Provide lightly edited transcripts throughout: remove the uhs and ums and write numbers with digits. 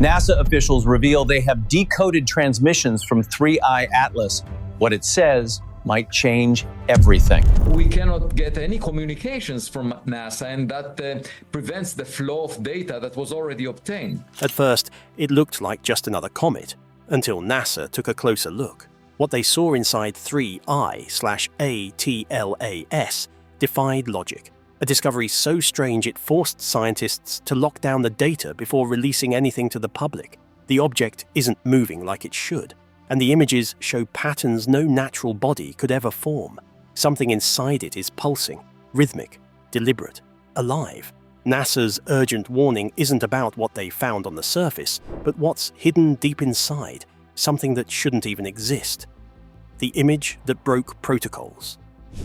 NASA officials reveal they have decoded transmissions from 3I Atlas. What it says might change everything. We cannot get any communications from NASA, and that prevents the flow of data that was already obtained. At first, it looked like just another comet, until NASA took a closer look. What they saw inside 3I/ATLAS defied logic, a discovery so strange it forced scientists to lock down the data before releasing anything to the public. The object isn't moving like it should, and the images show patterns no natural body could ever form. Something inside it is pulsing, rhythmic, deliberate, alive. NASA's urgent warning isn't about what they found on the surface, but what's hidden deep inside, something that shouldn't even exist. The image that broke protocols.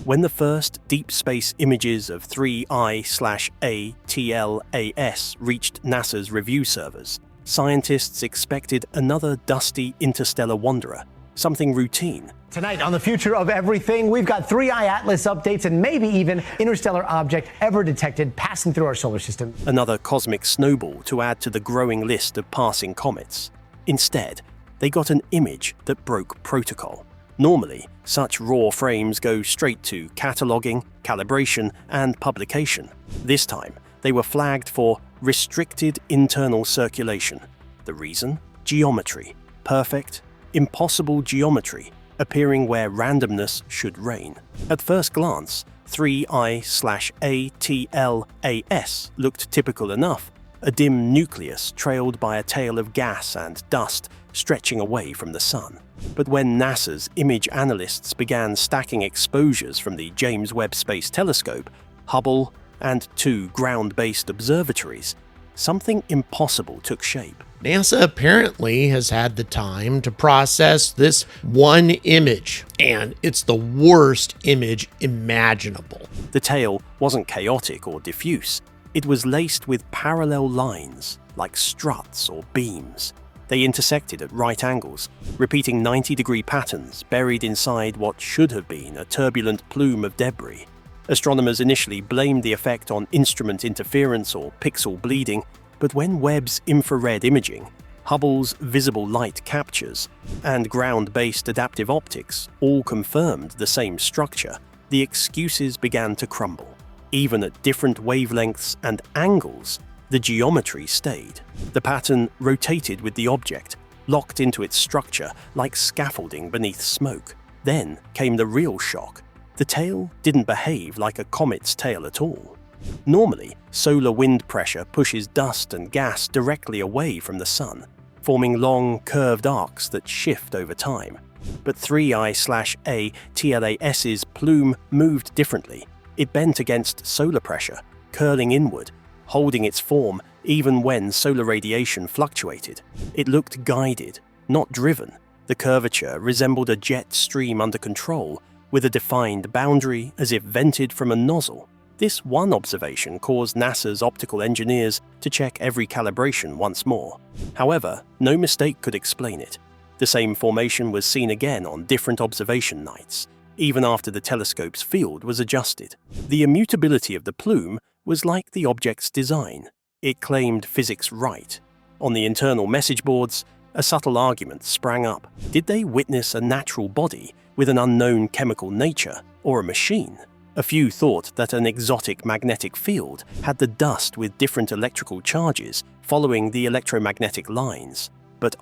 When the first deep space images of 3I/ATLAS reached NASA's review servers, scientists expected another dusty interstellar wanderer, something routine. Tonight on The Future of Everything, we've got 3I Atlas updates and maybe even interstellar object ever detected passing through our solar system. Another cosmic snowball to add to the growing list of passing comets. Instead, they got an image that broke protocol. Normally, such raw frames go straight to cataloging, calibration, and publication. This time, they were flagged for restricted internal circulation. The reason? Geometry. Perfect, impossible geometry, appearing where randomness should reign. At first glance, 3I/ATLAS looked typical enough, a dim nucleus trailed by a tail of gas and dust stretching away from the sun. But when NASA's image analysts began stacking exposures from the James Webb Space Telescope, Hubble, and 2 ground-based observatories, something impossible took shape. NASA apparently has had the time to process this one image, and it's the worst image imaginable. The tail wasn't chaotic or diffuse. It was laced with parallel lines, like struts or beams. They intersected at right angles, repeating 90-degree patterns buried inside what should have been a turbulent plume of debris. Astronomers initially blamed the effect on instrument interference or pixel bleeding, but when Webb's infrared imaging, Hubble's visible light captures, and ground-based adaptive optics all confirmed the same structure, the excuses began to crumble. Even at different wavelengths and angles, the geometry stayed. The pattern rotated with the object, locked into its structure like scaffolding beneath smoke. Then came the real shock. The tail didn't behave like a comet's tail at all. Normally, solar wind pressure pushes dust and gas directly away from the sun, forming long, curved arcs that shift over time. But 3I/ATLAS's plume moved differently. It bent against solar pressure, curling inward, holding its form even when solar radiation fluctuated. It looked guided, not driven. The curvature resembled a jet stream under control, with a defined boundary as if vented from a nozzle. This one observation caused NASA's optical engineers to check every calibration once more. However, no mistake could explain it. The same formation was seen again on different observation nights, even after the telescope's field was adjusted. The immutability of the plume was like the object's design. It claimed physics right. On the internal message boards, a subtle argument sprang up. Did they witness a natural body with an unknown chemical nature, or a machine? A few thought that an exotic magnetic field had the dust with different electrical charges following the electromagnetic lines. But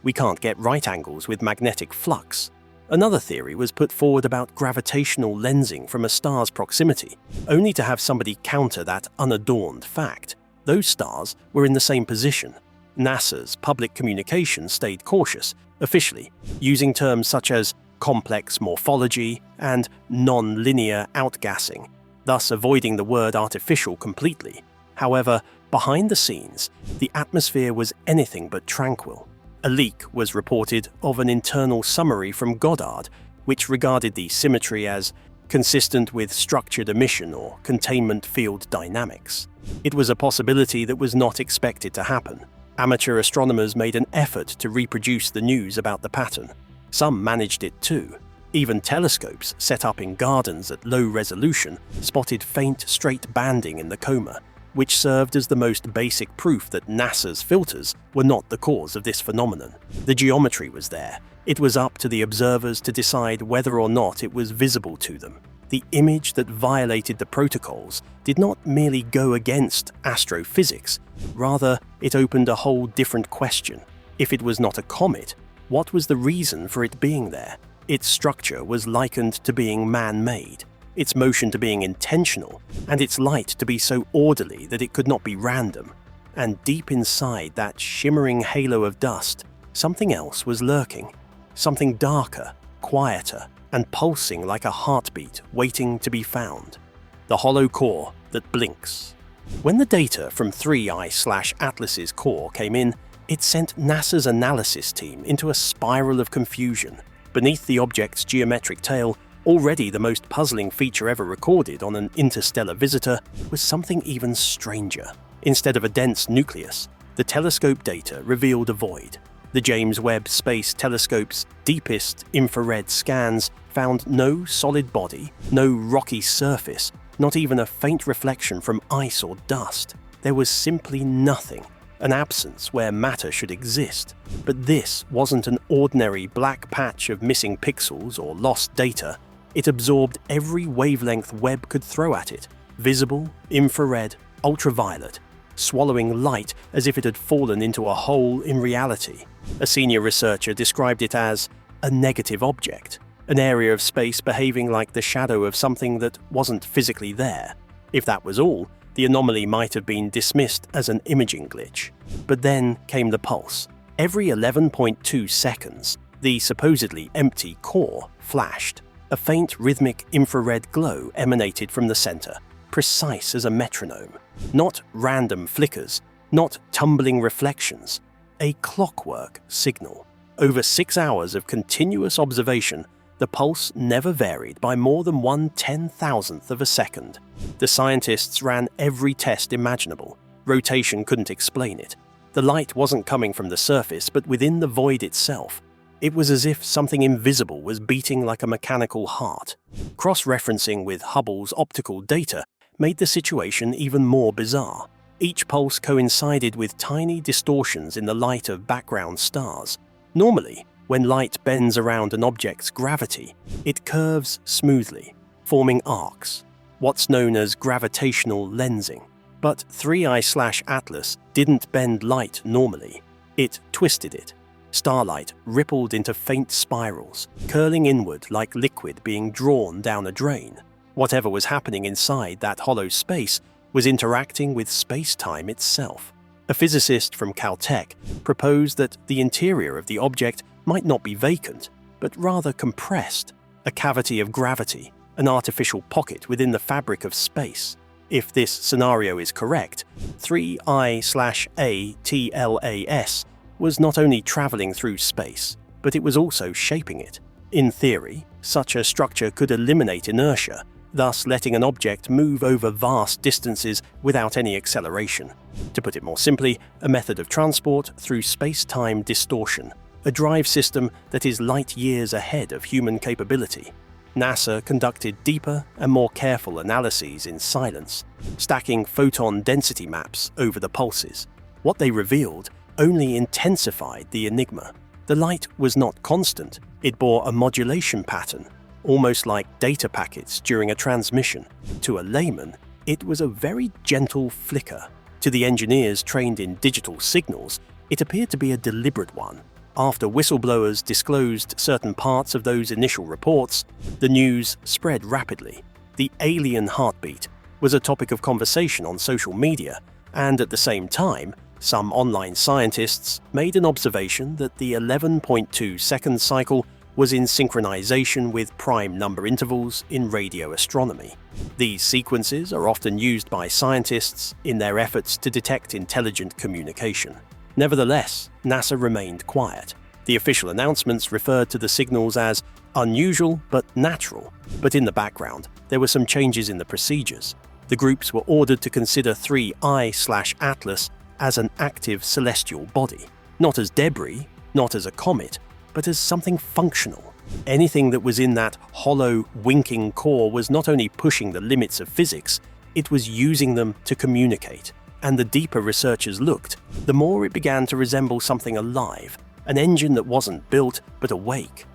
we can't get right angles with magnetic flux. Another theory was put forward about gravitational lensing from a star's proximity, only to have somebody counter that unadorned fact. Those stars were in the same position. NASA's public communication stayed cautious, officially, using terms such as complex morphology and non-linear outgassing, thus avoiding the word artificial completely. However, behind the scenes, the atmosphere was anything but tranquil. A leak was reported of an internal summary from Goddard, which regarded the symmetry as consistent with structured emission or containment field dynamics. It was a possibility that was not expected to happen. Amateur astronomers made an effort to reproduce the news about the pattern. Some managed it too. Even telescopes set up in gardens at low resolution spotted faint straight banding in the coma. which served as the most basic proof that NASA's filters were not the cause of this phenomenon. The geometry was there. It was up to the observers to decide whether or not it was visible to them. The image that violated the protocols did not merely go against astrophysics, rather it opened a whole different question. If it was not a comet, what was the reason for it being there? Its structure was likened to being man-made, its motion to being intentional, and its light to be so orderly that it could not be random. And deep inside that shimmering halo of dust, something else was lurking. Something darker, quieter, and pulsing like a heartbeat waiting to be found. The hollow core that blinks. When the data from 3I/Atlas's core came in, it sent NASA's analysis team into a spiral of confusion. Beneath the object's geometric tail, already the most puzzling feature ever recorded on an interstellar visitor, was something even stranger. Instead of a dense nucleus, the telescope data revealed a void. The James Webb Space Telescope's deepest infrared scans found no solid body, no rocky surface, not even a faint reflection from ice or dust. There was simply nothing, an absence where matter should exist. But this wasn't an ordinary black patch of missing pixels or lost data. It absorbed every wavelength Webb could throw at it, visible, infrared, ultraviolet, swallowing light as if it had fallen into a hole in reality. A senior researcher described it as a negative object, an area of space behaving like the shadow of something that wasn't physically there. If that was all, the anomaly might have been dismissed as an imaging glitch. But then came the pulse. Every 11.2 seconds, the supposedly empty core flashed. A faint rhythmic infrared glow emanated from the center, precise as a metronome. Not random flickers, not tumbling reflections. A clockwork signal. Over 6 hours of continuous observation, the pulse never varied by more than 1/10,000th of a second. The scientists ran every test imaginable. Rotation couldn't explain it. The light wasn't coming from the surface, but within the void itself. It was as if something invisible was beating like a mechanical heart. Cross-referencing with Hubble's optical data made the situation even more bizarre. Each pulse coincided with tiny distortions in the light of background stars. Normally, when light bends around an object's gravity, it curves smoothly, forming arcs, what's known as gravitational lensing. But 3I/Atlas didn't bend light normally. It twisted it. Starlight rippled into faint spirals, curling inward like liquid being drawn down a drain. Whatever was happening inside that hollow space was interacting with space-time itself. A physicist from Caltech proposed that the interior of the object might not be vacant, but rather compressed, a cavity of gravity, an artificial pocket within the fabric of space. If this scenario is correct, 3I/ATLAS was not only traveling through space, but it was also shaping it. In theory, such a structure could eliminate inertia, thus letting an object move over vast distances without any acceleration. To put it more simply, a method of transport through space-time distortion, a drive system that is light years ahead of human capability. NASA conducted deeper and more careful analyses in silence, stacking photon density maps over the pulses. What they revealed only intensified the enigma. The light was not constant, it bore a modulation pattern, almost like data packets during a transmission. To a layman, it was a very gentle flicker. To the engineers trained in digital signals, it appeared to be a deliberate one. After whistleblowers disclosed certain parts of those initial reports, the news spread rapidly. The alien heartbeat was a topic of conversation on social media, and at the same time, some online scientists made an observation that the 11.2-second cycle was in synchronization with prime number intervals in radio astronomy. These sequences are often used by scientists in their efforts to detect intelligent communication. Nevertheless, NASA remained quiet. The official announcements referred to the signals as unusual but natural, but in the background, there were some changes in the procedures. The groups were ordered to consider 3I/Atlas as an active celestial body, not as debris, not as a comet, but as something functional. Anything that was in that hollow, winking core was not only pushing the limits of physics, It was using them to communicate, and the deeper researchers looked, the more it began to resemble something alive, an engine that wasn't built but awake.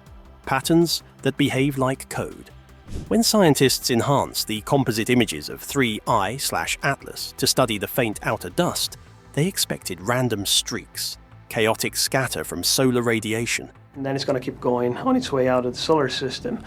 Patterns that behave like code. When scientists enhanced the composite images of 3I/Atlas to study the faint outer dust, they expected random streaks, chaotic scatter from solar radiation. And then it's going to keep going on its way out of the solar system.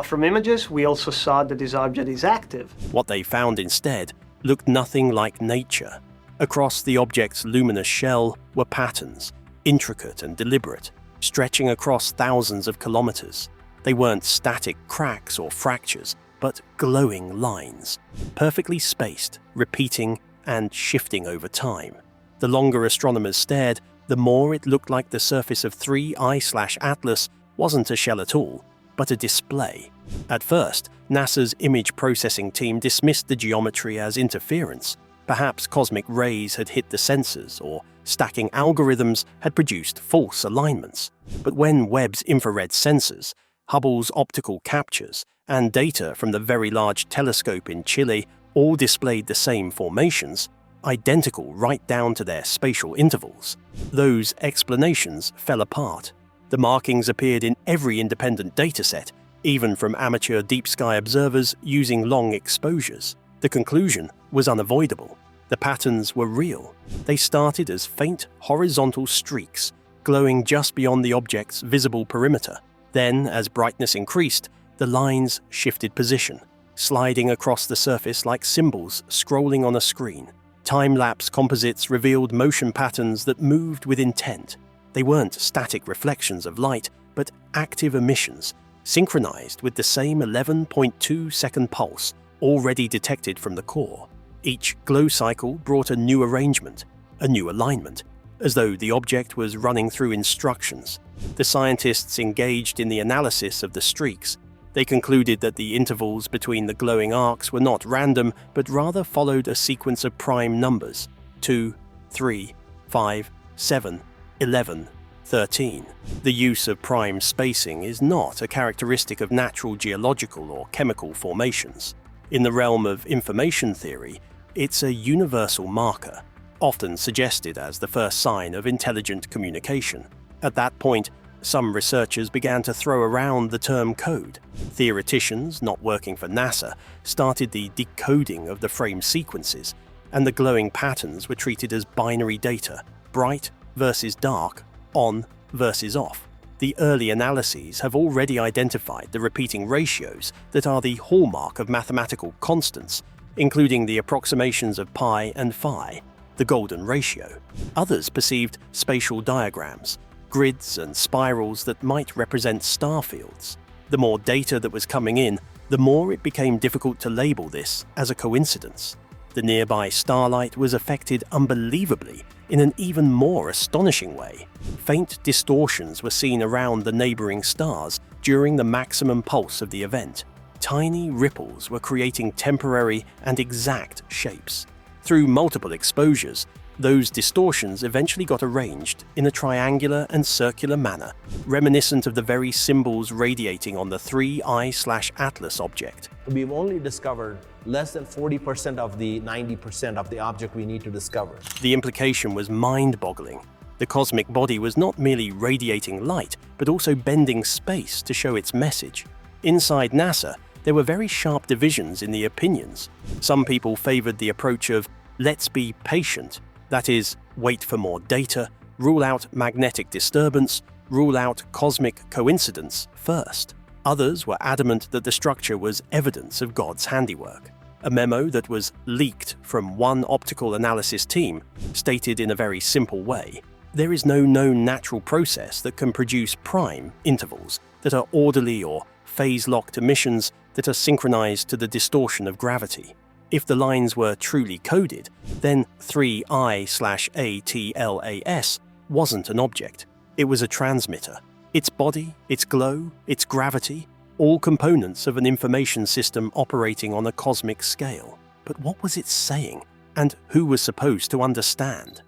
From images, we also saw that this object is active. What they found instead looked nothing like nature. Across the object's luminous shell were patterns, intricate and deliberate, stretching across thousands of kilometers. They weren't static cracks or fractures, but glowing lines, perfectly spaced, repeating and shifting over time. The longer astronomers stared, the more it looked like the surface of 3I/Atlas wasn't a shell at all, but a display. At first, NASA's image processing team dismissed the geometry as interference. Perhaps cosmic rays had hit the sensors, or stacking algorithms had produced false alignments. But when Webb's infrared sensors, Hubble's optical captures, and data from the Very Large Telescope in Chile all displayed the same formations, identical right down to their spatial intervals, those explanations fell apart. The markings appeared in every independent dataset, even from amateur deep sky observers using long exposures. The conclusion was unavoidable. The patterns were real. They started as faint horizontal streaks, glowing just beyond the object's visible perimeter. Then, as brightness increased, the lines shifted position, sliding across the surface like symbols scrolling on a screen. Time-lapse composites revealed motion patterns that moved with intent. They weren't static reflections of light, but active emissions, synchronized with the same 11.2-second pulse already detected from the core. Each glow cycle brought a new arrangement, a new alignment, as though the object was running through instructions. The scientists engaged in the analysis of the streaks. They concluded that the intervals between the glowing arcs were not random, but rather followed a sequence of prime numbers: 2, 3, 5, 7, 11, 13. The use of prime spacing is not a characteristic of natural geological or chemical formations. In the realm of information theory, it's a universal marker, often suggested as the first sign of intelligent communication. At that point, some researchers began to throw around the term code. Theoreticians, not working for NASA, started the decoding of the frame sequences, and the glowing patterns were treated as binary data: bright versus dark, on versus off. The early analyses have already identified the repeating ratios that are the hallmark of mathematical constants, including the approximations of pi and phi, the golden ratio. Others perceived spatial diagrams, grids and spirals that might represent star fields. The more data that was coming in, the more it became difficult to label this as a coincidence. The nearby starlight was affected unbelievably in an even more astonishing way. Faint distortions were seen around the neighboring stars during the maximum pulse of the event. Tiny ripples were creating temporary and exact shapes. Through multiple exposures, those distortions eventually got arranged in a triangular and circular manner, reminiscent of the very symbols radiating on the 3I/Atlas object. We've only discovered less than 40% of the 90% of the object we need to discover. The implication was mind-boggling. The cosmic body was not merely radiating light, but also bending space to show its message. Inside NASA, there were very sharp divisions in the opinions. Some people favored the approach of "let's be patient," that is, wait for more data, rule out magnetic disturbance, rule out cosmic coincidence first. Others were adamant that the structure was evidence of God's handiwork. A memo that was leaked from one optical analysis team stated in a very simple way: there is no known natural process that can produce prime intervals that are orderly or phase-locked emissions that are synchronized to the distortion of gravity. If the lines were truly coded, then 3I/ATLAS wasn't an object. It was a transmitter. Its body, its glow, its gravity, all components of an information system operating on a cosmic scale. But what was it saying? And who was supposed to understand?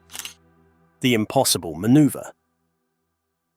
The impossible maneuver.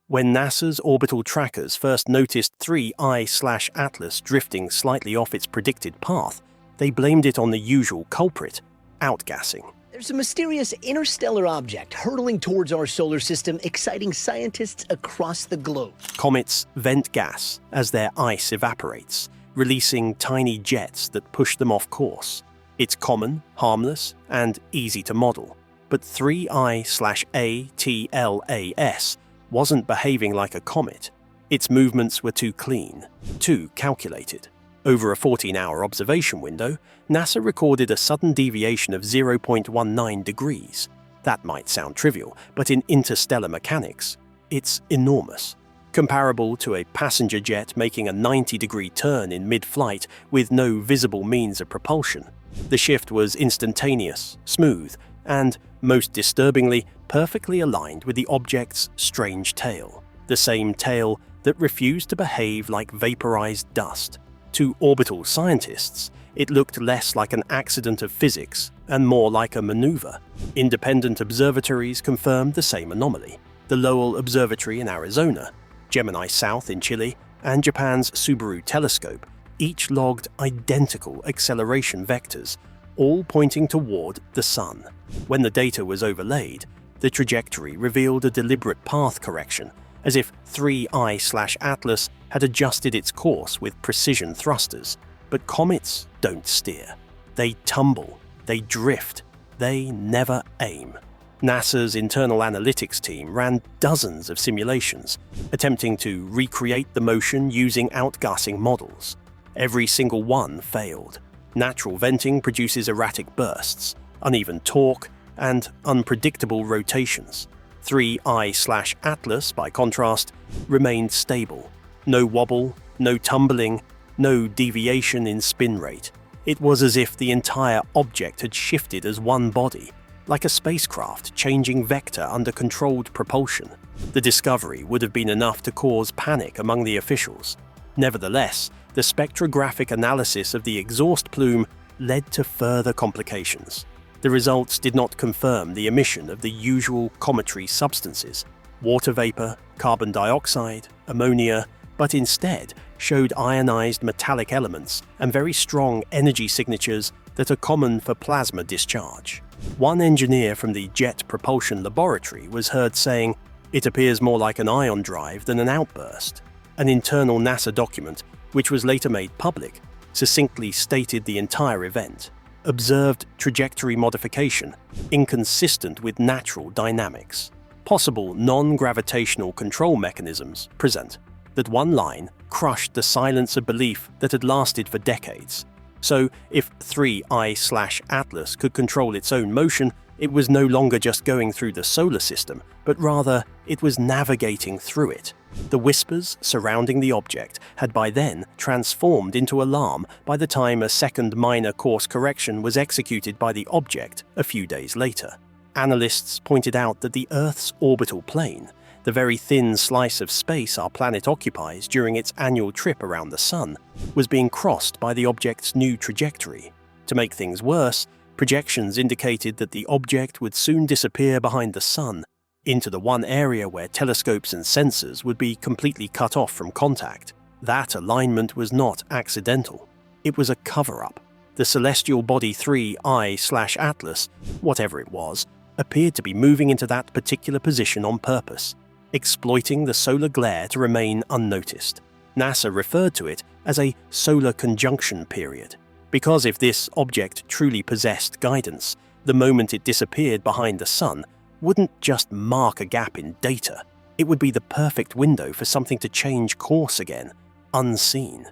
When NASA's orbital trackers first noticed 3I/Atlas drifting slightly off its predicted path, They blamed it on the usual culprit, outgassing. There's a mysterious interstellar object hurtling towards our solar system, exciting scientists across the globe. Comets vent gas as their ice evaporates, releasing tiny jets that push them off course. It's common, harmless, and easy to model. But 3I/ATLAS wasn't behaving like a comet. Its movements were too clean, too calculated. Over a 14-hour observation window, NASA recorded a sudden deviation of 0.19 degrees. That might sound trivial, but in interstellar mechanics, it's enormous. Comparable to a passenger jet making a 90-degree turn in mid-flight with no visible means of propulsion. The shift was instantaneous, smooth, and, most disturbingly, perfectly aligned with the object's strange tail. The same tail that refused to behave like vaporized dust. To orbital scientists, it looked less like an accident of physics and more like a maneuver. Independent observatories confirmed the same anomaly. The Lowell Observatory in Arizona, Gemini South in Chile, and Japan's Subaru telescope each logged identical acceleration vectors, all pointing toward the Sun. When the data was overlaid, the trajectory revealed a deliberate path correction, as if 3I/Atlas had adjusted its course with precision thrusters. But comets don't steer. They tumble, they drift, they never aim. NASA's internal analytics team ran dozens of simulations, attempting to recreate the motion using outgassing models. Every single one failed. Natural venting produces erratic bursts, uneven torque, and unpredictable rotations. 3I/Atlas, by contrast, remained stable. No wobble, no tumbling, no deviation in spin rate. It was as if the entire object had shifted as one body, like a spacecraft changing vector under controlled propulsion. The discovery would have been enough to cause panic among the officials. Nevertheless, the spectrographic analysis of the exhaust plume led to further complications. The results did not confirm the emission of the usual cometary substances, water vapor, carbon dioxide, ammonia, but instead showed ionized metallic elements and very strong energy signatures that are common for plasma discharge. One engineer from the Jet Propulsion Laboratory was heard saying, "It appears more like an ion drive than an outburst." An internal NASA document, which was later made public, succinctly stated the entire event. Observed trajectory modification, inconsistent with natural dynamics. Possible non-gravitational control mechanisms present. That one line crushed the silence of belief that had lasted for decades. So, if 3I/Atlas could control its own motion, it was no longer just going through the solar system, but rather it was navigating through it. The whispers surrounding the object had by then transformed into alarm by the time a second minor course correction was executed by the object a few days later. Analysts pointed out that the Earth's orbital plane, the very thin slice of space our planet occupies during its annual trip around the Sun, was being crossed by the object's new trajectory. To make things worse, projections indicated that the object would soon disappear behind the Sun, into the one area where telescopes and sensors would be completely cut off from contact. That alignment was not accidental. It was a cover-up. The celestial body 3I/Atlas, whatever it was, appeared to be moving into that particular position on purpose, exploiting the solar glare to remain unnoticed. NASA referred to it as a solar conjunction period, because if this object truly possessed guidance, the moment it disappeared behind the Sun wouldn't just mark a gap in data, it would be the perfect window for something to change course again, unseen.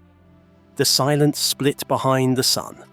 The silence split behind the Sun.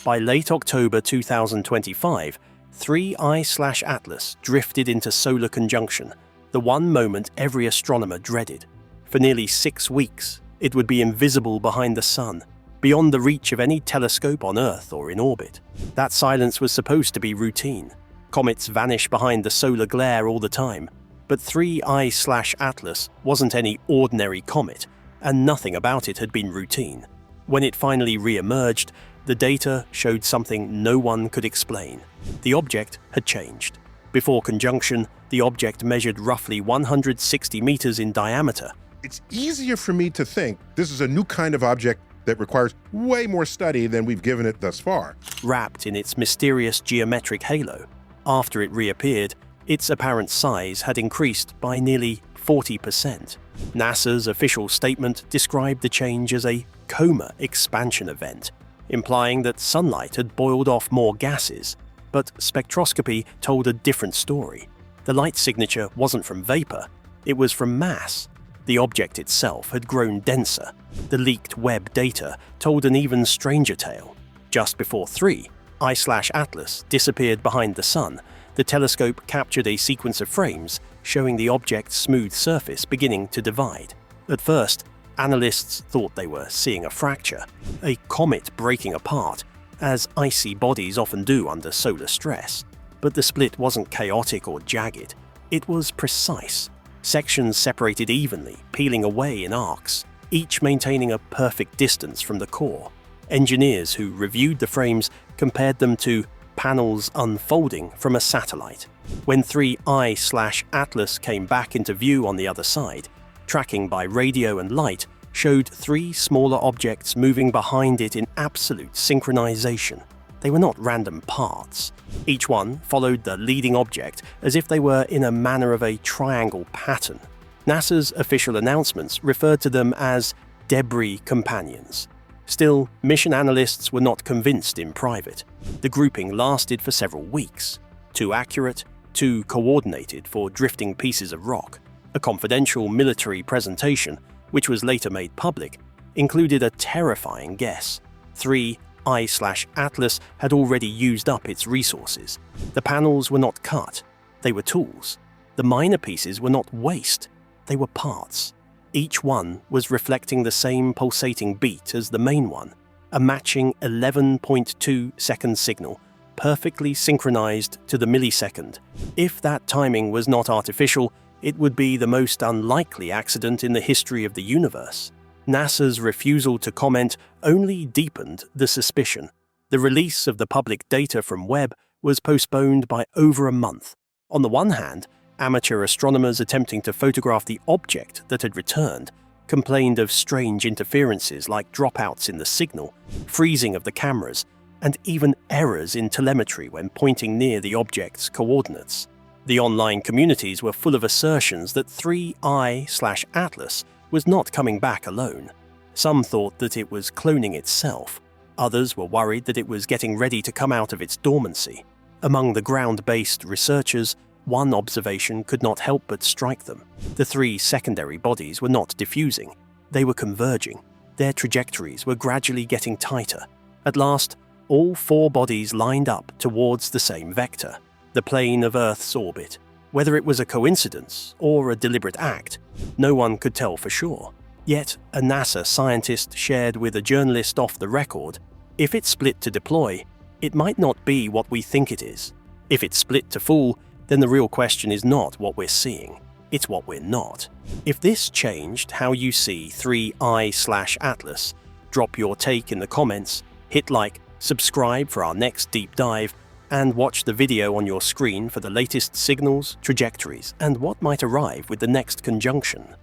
By late October 2025, 3I/Atlas drifted into solar conjunction, the one moment every astronomer dreaded. For nearly 6 weeks, it would be invisible behind the Sun, beyond the reach of any telescope on Earth or in orbit. That silence was supposed to be routine. Comets vanish behind the solar glare all the time, but 3I/Atlas wasn't any ordinary comet, and nothing about it had been routine. When it finally re-emerged, the data showed something no one could explain. The object had changed. Before conjunction, the object measured roughly 160 meters in diameter. It's easier for me to think this is a new kind of object that requires way more study than we've given it thus far. Wrapped in its mysterious geometric halo, after it reappeared, its apparent size had increased by nearly 40%. NASA's official statement described the change as a coma expansion event, implying that sunlight had boiled off more gases. But spectroscopy told a different story. The light signature wasn't from vapor, it was from mass. The object itself had grown denser. The leaked Webb data told an even stranger tale. Just before 3I/Atlas disappeared behind the sun, the telescope captured a sequence of frames showing the object's smooth surface beginning to divide. At first, analysts thought they were seeing a fracture, a comet breaking apart, as icy bodies often do under solar stress. But the split wasn't chaotic or jagged. It was precise. Sections separated evenly, peeling away in arcs, each maintaining a perfect distance from the core. Engineers who reviewed the frames compared them to panels unfolding from a satellite. When 3I/Atlas came back into view on the other side, tracking by radio and light showed 3 smaller objects moving behind it in absolute synchronization. They were not random parts. Each one followed the leading object as if they were in a manner of a triangle pattern. NASA's official announcements referred to them as debris companions. Still, mission analysts were not convinced in private. The grouping lasted for several weeks. Too accurate, too coordinated for drifting pieces of rock. A confidential military presentation, which was later made public, included a terrifying guess. 3I/Atlas had already used up its resources. The panels were not cut, they were tools. The minor pieces were not waste, they were parts. Each one was reflecting the same pulsating beat as the main one, a matching 11.2-second signal, perfectly synchronized to the millisecond. If that timing was not artificial, it would be the most unlikely accident in the history of the universe. NASA's refusal to comment only deepened the suspicion. The release of the public data from Webb was postponed by over a month. On the one hand, amateur astronomers attempting to photograph the object that had returned complained of strange interferences like dropouts in the signal, freezing of the cameras, and even errors in telemetry when pointing near the object's coordinates. The online communities were full of assertions that 3I/Atlas was not coming back alone. Some thought that it was cloning itself. Others were worried that it was getting ready to come out of its dormancy. Among the ground-based researchers, one observation could not help but strike them. The 3 secondary bodies were not diffusing. They were converging. Their trajectories were gradually getting tighter. At last, all 4 bodies lined up towards the same vector, the plane of Earth's orbit. Whether it was a coincidence or a deliberate act, no one could tell for sure. Yet, a NASA scientist shared with a journalist off the record, if it split to deploy, it might not be what we think it is. If it split to fall, then the real question is not what we're seeing, it's what we're not. If this changed how you see 3I/Atlas, drop your take in the comments, hit like, subscribe for our next deep dive, and watch the video on your screen for the latest signals, trajectories, and what might arrive with the next conjunction.